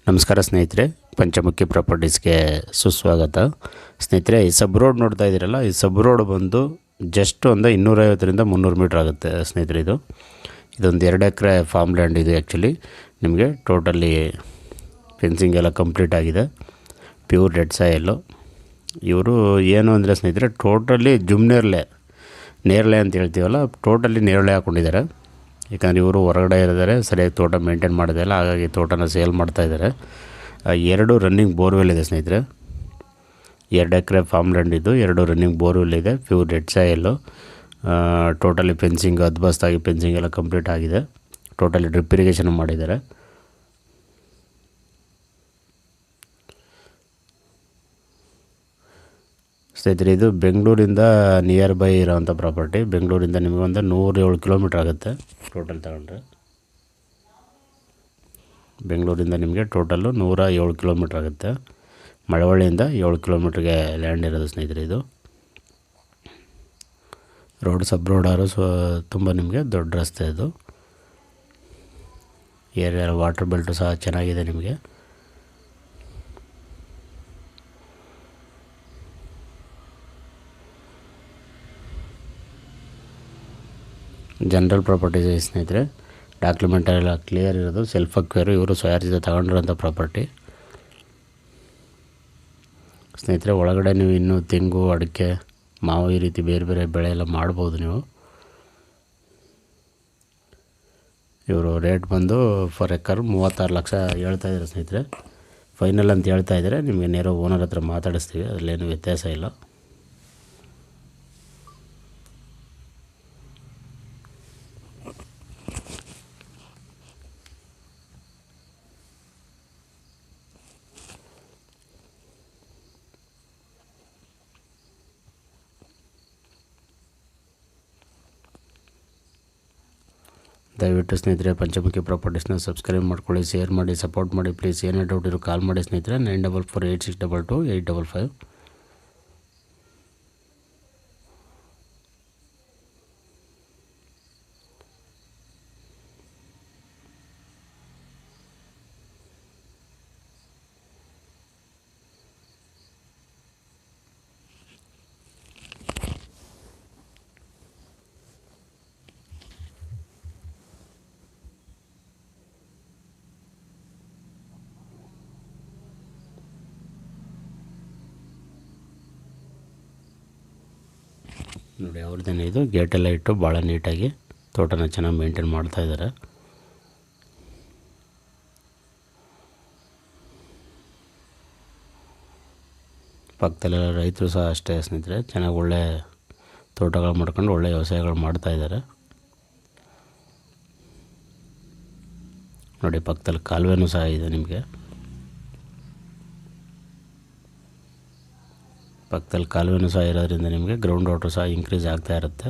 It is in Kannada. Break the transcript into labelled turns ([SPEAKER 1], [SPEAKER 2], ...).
[SPEAKER 1] ನಮಸ್ಕಾರ ಸ್ನೇಹಿತರೆ, ಪಂಚಮುಖಿ ಪ್ರಾಪರ್ಟೀಸ್ಗೆ ಸುಸ್ವಾಗತ. ಸ್ನೇಹಿತರೆ, ಈ ಸಬ್ ರೋಡ್ ನೋಡ್ತಾ ಇದ್ದೀರಲ್ಲ, ಈ ಸಬ್ ರೋಡ್ ಬಂದು ಜಸ್ಟ್ ಒಂದು 250ರಿಂದ 300 ಮೀಟ್ರ್ ಆಗುತ್ತೆ ಸ್ನೇಹಿತರೆ. ಇದೊಂದು 2 ಎಕರೆ ಫಾರ್ಮ್ ಲ್ಯಾಂಡ್ ಇದೆ. ಆ್ಯಕ್ಚುಲಿ ನಿಮಗೆ ಟೋಟಲಿ ಫೆನ್ಸಿಂಗ್ ಎಲ್ಲ ಕಂಪ್ಲೀಟ್ ಆಗಿದೆ. Pure red soil. ಇವರು ಏನು ಅಂದರೆ ಸ್ನೇಹಿತರೆ, ಟೋಟಲಿ ನೇರಳೆ ಅಂತ ಹೇಳ್ತೀವಲ್ಲ, ಟೋಟಲಿ ನೇರಳೆ ಹಾಕ್ಕೊಂಡಿದ್ದಾರೆ. ಯಾಕಂದರೆ ಇವರು ಹೊರಗಡೆ ಇದ್ದಾರೆ, ಸರಿಯಾಗಿ ತೋಟ ಮೇಂಟೈನ್ ಮಾಡೋದಿಲ್ಲ, ಹಾಗಾಗಿ ತೋಟನ ಸೇಲ್ ಮಾಡ್ತಾಯಿದ್ದಾರೆ. 2 ರನ್ನಿಂಗ್ ಬೋರ್ವೆಲ್ ಇದೆ ಸ್ನೇಹಿತರೆ. 2 ಎಕರೆ ಫಾರ್ಮ್ ಲ್ಯಾಂಡ್ ಇದ್ದು 2 ರನ್ನಿಂಗ್ ಬೋರ್ವೆಲ್ ಇದೆ. Pure red soil. Totally fencing ಅದ್ಬಸ್ತಾಗಿ ಫೆನ್ಸಿಂಗ್ ಎಲ್ಲ ಕಂಪ್ಲೀಟ್ ಆಗಿದೆ. ಟೋಟಲಿ ಡ್ರಿಪ್ ಇರಿಗೇಷನ್ ಮಾಡಿದ್ದಾರೆ. ಸ್ನೇಹಿತರೆ, ಇದು ಬೆಂಗಳೂರಿಂದ ನಿಯರ್ ಬೈ ಇರೋವಂಥ ಪ್ರಾಪರ್ಟಿ. ಬೆಂಗಳೂರಿಂದ ನಿಮಗೆ ಒಂದು 107 ಕಿಲೋಮೀಟ್ರ್ ಆಗುತ್ತೆ ಟೋಟಲ್ ತಗೊಂಡ್ರೆ. ಬೆಂಗಳೂರಿಂದ ನಿಮಗೆ ಟೋಟಲ್ಲು 107 ಕಿಲೋಮೀಟ್ರ್ ಆಗುತ್ತೆ. ಮಳವಳ್ಳಿಯಿಂದ 7 ಕಿಲೋಮೀಟ್ರಿಗೆ ಲ್ಯಾಂಡ್ ಇರೋದು ಸ್ನೇಹಿತರೆ. ಇದು ರೋಡ್ ಸಬ್ ರೋಡಾರು ತುಂಬ ನಿಮಗೆ ದೊಡ್ಡ ರಸ್ತೆ. ಇದು ಏರಿಯಾ ವಾಟರ್ ಬೆಲ್ಟು ಸಹ ಚೆನ್ನಾಗಿದೆ. ನಿಮಗೆ ಜನರಲ್ ಪ್ರಾಪರ್ಟೀಸ್ ಸ್ನೇಹಿತರೆ. ಡಾಕ್ಯುಮೆಂಟ್ ಎಲ್ಲ ಕ್ಲಿಯರ್ ಇರೋದು. ಸೆಲ್ಫ್ ಅಕ್ವೇರು. ಇವರು ಸ್ವಯಾರ್ಜಿತ ತಗೊಂಡಿರೋಂಥ ಪ್ರಾಪರ್ಟಿ ಸ್ನೇಹಿತರೆ. ಒಳಗಡೆ ನೀವು ಇನ್ನೂ ತೆಂಗು, ಅಡಿಕೆ, ಮಾವು ಈ ರೀತಿ ಬೇರೆ ಬೇರೆ ಬೆಳೆ ಎಲ್ಲ ಮಾಡ್ಬೋದು ನೀವು. ಇವರು ರೇಟ್ ಬಂದು ಫರ್ ಎಕರ್ 36 ಲಕ್ಷ ಹೇಳ್ತಾಯಿದ್ದಾರೆ ಸ್ನೇಹಿತರೆ. ಫೈನಲ್ ಅಂತ ಹೇಳ್ತಾಯಿದ್ದಾರೆ. ನಿಮಗೆ ನೇರ ಓನರ್ ಹತ್ರ ಮಾತಾಡಿಸ್ತೀವಿ, ಅದರಲ್ಲೇನು ವ್ಯತ್ಯಾಸ ಇಲ್ಲ. ದಯವಿಟ್ಟು ಸ್ನೇಹಿತರೆ ಪಂಚಮುಖಿ ಪ್ರಾಪರ್ಟೀಸ್ನ ಸಬ್ಸ್ಕ್ರೈಬ್ ಮಾಡ್ಕೊಳ್ಳಿ, ಶೇರ್ ಮಾಡಿ, ಸಪೋರ್ಟ್ ಮಾಡಿ ಪ್ಲೀಸ್. ಏನೇ ಡೌಟ್ ಇರೋ ಕಾಲ್ ಮಾಡಿ ಸ್ನೇಹಿತರೆ. 9448622855. ನೋಡಿ, ಅವ್ರದ್ದೇನೆ ಇದು ಗೇಟೆಲ್ಲ ಇಟ್ಟು ಭಾಳ ನೀಟಾಗಿ ತೋಟನ ಚೆನ್ನಾಗಿ ಮೇಂಟೈನ್ ಮಾಡ್ತಾಯಿದ್ದಾರೆ. ಪಕ್ಕದಲ್ಲೆಲ್ಲ ರೈತರು ಸಹ ಅಷ್ಟೇ ಸ್ನೇಹಿತರೆ. ಚೆನ್ನಾಗಿ ಒಳ್ಳೆ ತೋಟಗಳು ಮಾಡ್ಕೊಂಡು ಒಳ್ಳೆ ವ್ಯವಸಾಯಗಳು ಮಾಡ್ತಾಯಿದ್ದಾರೆ. ನೋಡಿ, ಪಕ್ಕದಲ್ಲಿ ಕಾಲುವೆನೂ ಸಹ ಇದೆ. ನಿಮಗೆ ಪಕ್ಕದಲ್ಲಿ ಕಾಲುವೆನೂ ಸಹ ಇರೋದ್ರಿಂದ ನಿಮಗೆ ಗ್ರೌಂಡ್ ವಾಟರ್ ಸಹ ಇನ್ಕ್ರೀಸ್ ಆಗ್ತಾ ಇರುತ್ತೆ.